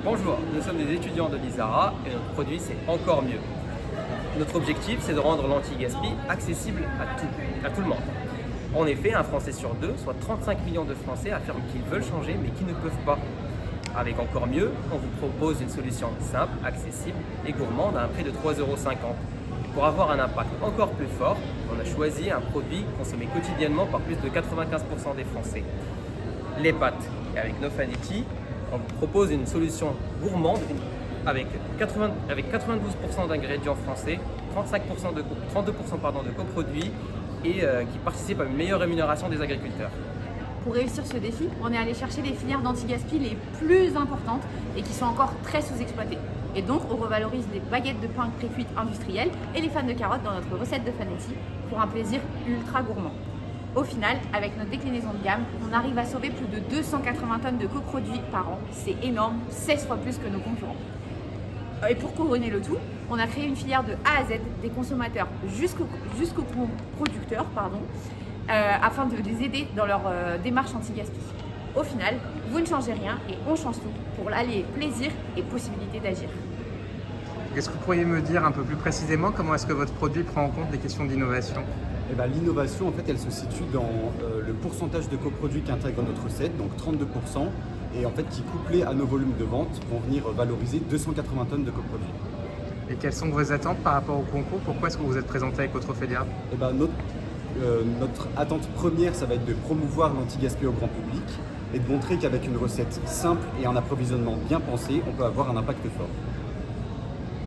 Bonjour, nous sommes des étudiants de l'ISARA et notre produit c'est encore mieux. Notre objectif c'est de rendre l'anti-gaspi accessible à tout le monde. En effet, un Français sur deux, soit 35 millions de Français, affirment qu'ils veulent changer mais qui ne peuvent pas. Avec encore mieux, on vous propose une solution simple, accessible et gourmande à un prix de 3,50 €. Pour avoir un impact encore plus fort, on a choisi un produit consommé quotidiennement par plus de 95% des Français. Les pâtes. Et avec Nofanity, on vous propose une solution gourmande avec 92% d'ingrédients français, 32% de coproduits et qui participent à une meilleure rémunération des agriculteurs. Pour réussir ce défi, on est allé chercher les filières d'anti-gaspi les plus importantes et qui sont encore très sous-exploitées. Et donc, on revalorise les baguettes de pain pré-cuites industrielles et les fans de carottes dans notre recette de Fanati pour un plaisir ultra gourmand. Au final, avec notre déclinaison de gamme, on arrive à sauver plus de 280 tonnes de coproduits par an. C'est énorme, 16 fois plus que nos concurrents. Et pour couronner le tout, on a créé une filière de A à Z, des consommateurs jusqu'aux producteurs, afin de les aider dans leur démarche anti-gaspi. Au final, vous ne changez rien et on change tout pour allier plaisir et possibilité d'agir. Est-ce que vous pourriez me dire un peu plus précisément comment est-ce que votre produit prend en compte les questions d'innovation? L'innovation, en fait, elle se situe dans le pourcentage de coproduits qu'intègre notre recette, donc 32%, et en fait, qui couplés à nos volumes de vente vont venir valoriser 280 tonnes de coproduits. Et quelles sont vos attentes par rapport au concours? Pourquoi est-ce que vous êtes présenté avec votre filière? Notre attente première, ça va être de promouvoir l'anti-gaspi au grand public et de montrer qu'avec une recette simple et un approvisionnement bien pensé, on peut avoir un impact fort.